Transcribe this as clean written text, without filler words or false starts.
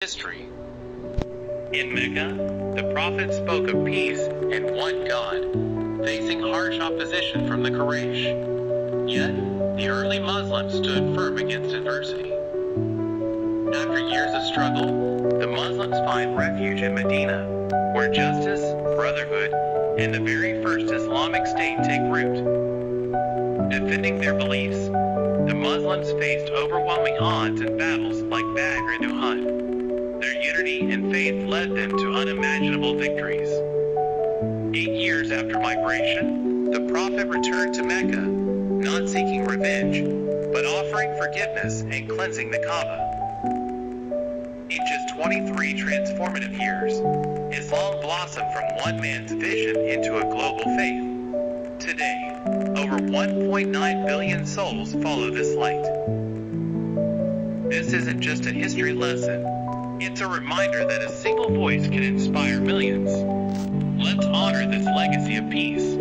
History. In Mecca, the Prophet spoke of peace and one God, facing harsh opposition from the Quraysh. Yet, the early Muslims stood firm against adversity. After years of struggle, the Muslims find refuge in Medina, where justice, brotherhood, and the very first Islamic state take root. Defending their beliefs, the Muslims faced overwhelming odds in battles like Badr and Uhud. Their unity and faith led them to unimaginable victories. 8 years after migration, the Prophet returned to Mecca, not seeking revenge, but offering forgiveness and cleansing the Kaaba. In just 23 transformative years, Islam blossomed from one man's vision into a global faith. Today, over 1.9 billion souls follow this light. This isn't just a history lesson. It's a reminder that a single voice can inspire millions. Let's honor this legacy of peace.